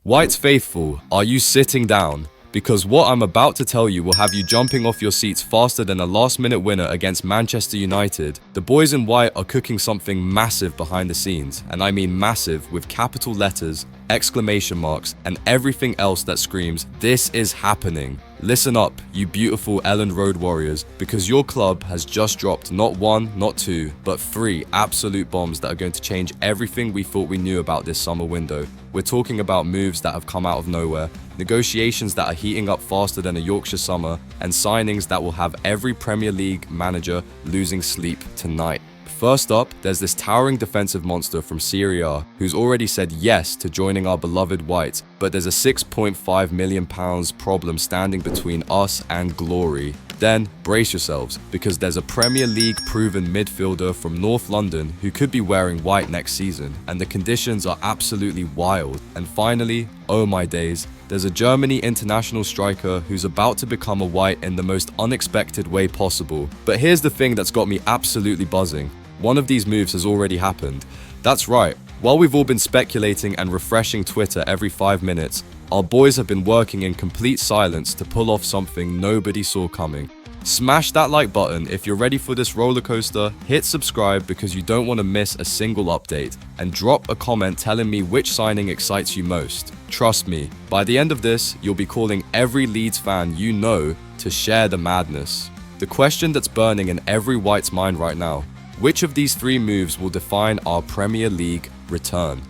Whites faithful, are you sitting down? Because what I'm about to tell you will have you jumping off your seats faster than a last-minute winner against Manchester United. The boys in white are cooking something massive behind the scenes, and I mean massive with capital letters, exclamation marks, and everything else that screams, "This is happening." Listen up, you beautiful Elland Road warriors, because your club has just dropped not one, not two, but three absolute bombs that are going to change everything we thought we knew about this summer window. We're talking about moves that have come out of nowhere, negotiations that are heating up faster than a Yorkshire summer, and signings that will have every Premier League manager losing sleep tonight. First up, there's this towering defensive monster from Serie A who's already said yes to joining our beloved Whites, but there's a £6.5 million problem standing between us and glory. Then, brace yourselves, because there's a Premier League proven midfielder from North London who could be wearing white next season, and the conditions are absolutely wild. And finally, oh my days, there's a Germany international striker who's about to become a white in the most unexpected way possible. But here's the thing that's got me absolutely buzzing. One of these moves has already happened. That's right, while we've all been speculating and refreshing Twitter every 5 minutes, our boys have been working in complete silence to pull off something nobody saw coming. Smash that like button if you're ready for this roller coaster, hit subscribe because you don't want to miss a single update, and drop a comment telling me which signing excites you most. Trust me, by the end of this, you'll be calling every Leeds fan you know to share the madness. The question that's burning in every White's mind right now: which of these three moves will define our Premier League return?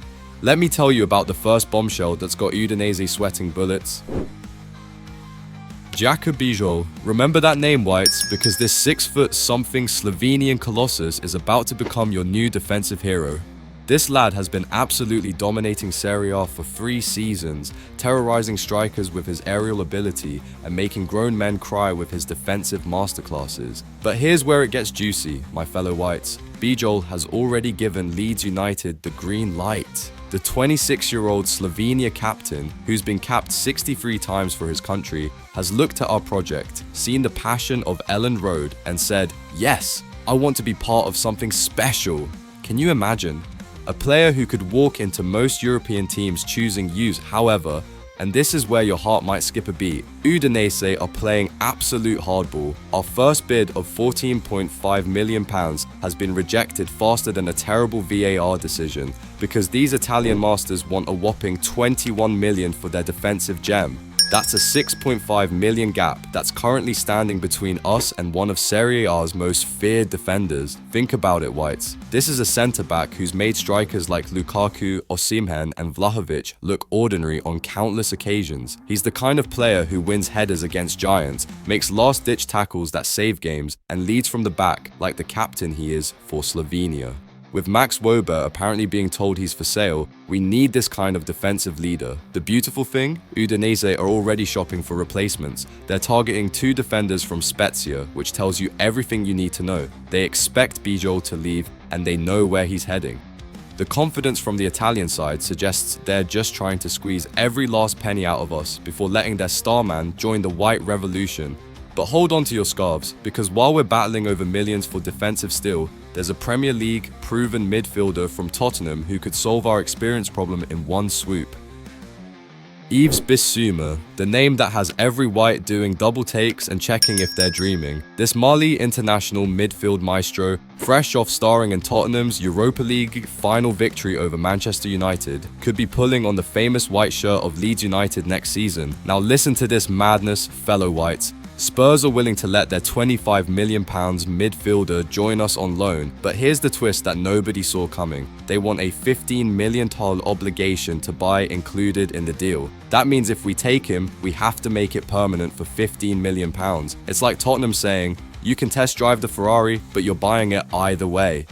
Let me tell you about the first bombshell that's got Udinese sweating bullets. Jaka Bijol. Remember that name, Whites, because this 6-foot-something Slovenian colossus is about to become your new defensive hero. This lad has been absolutely dominating Serie A for 3 seasons, terrorizing strikers with his aerial ability and making grown men cry with his defensive masterclasses. But here's where it gets juicy, my fellow Whites. Bijol has already given Leeds United the green light. The 26-year-old Slovenia captain, who's been capped 63 times for his country, has looked at our project, seen the passion of Elland Road, and said, "Yes, I want to be part of something special." Can you imagine? A player who could walk into most European teams choosing use, however, and this is where your heart might skip a beat. Udinese are playing absolute hardball. Our first bid of £14.5 million has been rejected faster than a terrible VAR decision, because these Italian masters want a whopping £21 million for their defensive gem. That's a £6.5 million gap that's currently standing between us and one of Serie A's most feared defenders. Think about it, Whites. This is a centre-back who's made strikers like Lukaku, Osimhen and Vlahovic look ordinary on countless occasions. He's the kind of player who wins headers against giants, makes last-ditch tackles that save games, and leads from the back like the captain he is for Slovenia. With Max Wober apparently being told he's for sale, we need this kind of defensive leader. The beautiful thing? Udinese are already shopping for replacements. They're targeting 2 defenders from Spezia, which tells you everything you need to know. They expect Bijol to leave, and they know where he's heading. The confidence from the Italian side suggests they're just trying to squeeze every last penny out of us before letting their star man join the white revolution. But hold on to your scarves, because while we're battling over millions for defensive steel, there's a Premier League proven midfielder from Tottenham who could solve our experience problem in one swoop. Yves Bissouma, the name that has every White doing double takes and checking if they're dreaming. This Mali international midfield maestro, fresh off starring in Tottenham's Europa League final victory over Manchester United, could be pulling on the famous white shirt of Leeds United next season. Now listen to this madness, fellow Whites. Spurs are willing to let their £25 million midfielder join us on loan, but here's the twist that nobody saw coming. They want a £15 million obligation to buy included in the deal. That means if we take him, we have to make it permanent for £15 million. It's like Tottenham saying, you can test drive the Ferrari, but you're buying it either way.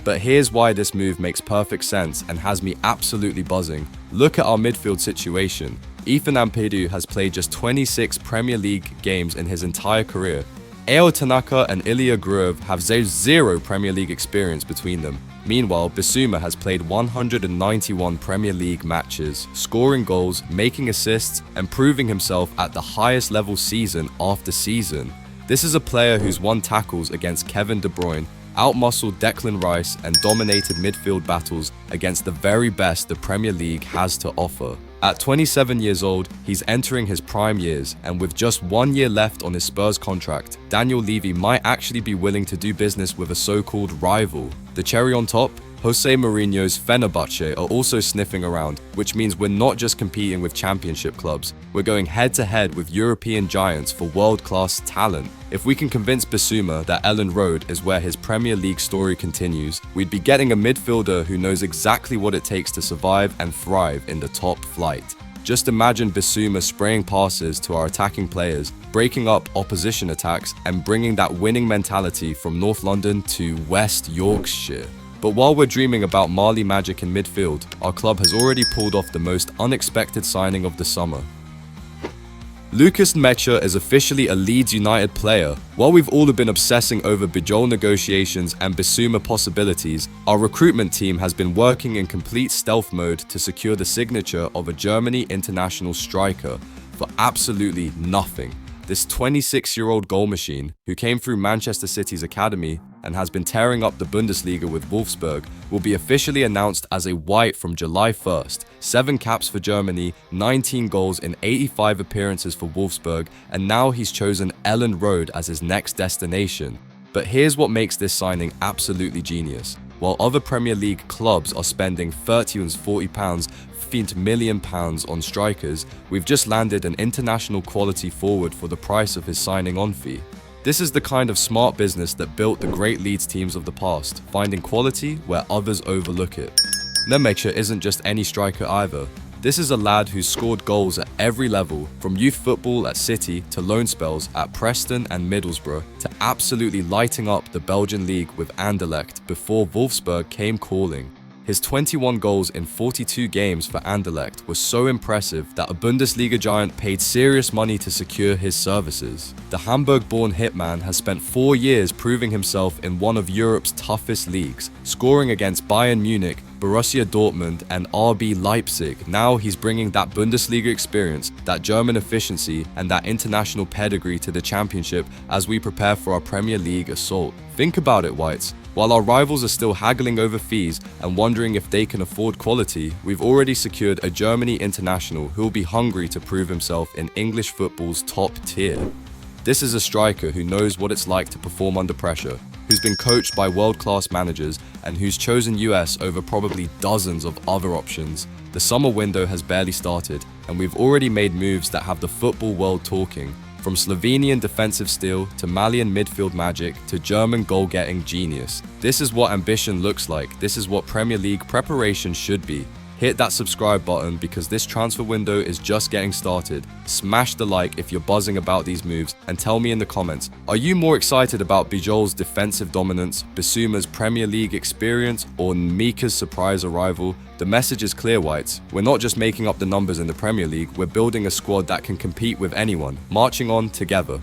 But here's why this move makes perfect sense and has me absolutely buzzing. Look at our midfield situation. Ethan Ampadu has played just 26 Premier League games in his entire career. Eo Tanaka and Ilya Gruev have zero Premier League experience between them. Meanwhile, Bissouma has played 191 Premier League matches, scoring goals, making assists, and proving himself at the highest level season after season. This is a player who's won tackles against Kevin De Bruyne, outmuscled Declan Rice, and dominated midfield battles against the very best the Premier League has to offer. At 27 years old, he's entering his prime years, and with just 1 year left on his Spurs contract, Daniel Levy might actually be willing to do business with a so-called rival. The cherry on top? Jose Mourinho's Fenerbahce are also sniffing around, which means we're not just competing with championship clubs, we're going head-to-head with European giants for world-class talent. If we can convince Bissouma that Elland Road is where his Premier League story continues, we'd be getting a midfielder who knows exactly what it takes to survive and thrive in the top flight. Just imagine Bissouma spraying passes to our attacking players, breaking up opposition attacks, and bringing that winning mentality from North London to West Yorkshire. But while we're dreaming about Mali magic in midfield, our club has already pulled off the most unexpected signing of the summer. Lucas Mecha is officially a Leeds United player. While we've all been obsessing over Bijol negotiations and Bissouma possibilities, our recruitment team has been working in complete stealth mode to secure the signature of a Germany international striker for absolutely nothing. This 26-year-old goal machine, who came through Manchester City's academy and has been tearing up the Bundesliga with Wolfsburg, will be officially announced as a White from July 1st. 7 caps for Germany, 19 goals in 85 appearances for Wolfsburg, and now he's chosen Elland Road as his next destination. But here's what makes this signing absolutely genius. While other Premier League clubs are spending £30 and £40, £15 million on strikers, we've just landed an international quality forward for the price of his signing on fee. This is the kind of smart business that built the great Leeds teams of the past, finding quality where others overlook it. Nemecha isn't just any striker either. This is a lad who's scored goals at every level, from youth football at City to loan spells at Preston and Middlesbrough, to absolutely lighting up the Belgian league with Anderlecht before Wolfsburg came calling. His 21 goals in 42 games for Anderlecht was so impressive that a Bundesliga giant paid serious money to secure his services. The Hamburg-born hitman has spent 4 years proving himself in one of Europe's toughest leagues, scoring against Bayern Munich, Borussia Dortmund and RB Leipzig. Now he's bringing that Bundesliga experience, that German efficiency and that international pedigree to the championship as we prepare for our Premier League assault. Think about it, Whites. While our rivals are still haggling over fees and wondering if they can afford quality, we've already secured a Germany international who will be hungry to prove himself in English football's top tier. This is a striker who knows what it's like to perform under pressure, who's been coached by world-class managers, and who's chosen US over probably dozens of other options. The summer window has barely started, and we've already made moves that have the football world talking. From Slovenian defensive steel to Malian midfield magic to German goal-getting genius. This is what ambition looks like. This is what Premier League preparation should be. Hit that subscribe button because this transfer window is just getting started. Smash the like if you're buzzing about these moves and tell me in the comments, are you more excited about Bijol's defensive dominance, Bissouma's Premier League experience, or Mika's surprise arrival? The message is clear, Whites. We're not just making up the numbers in the Premier League, we're building a squad that can compete with anyone, marching on together.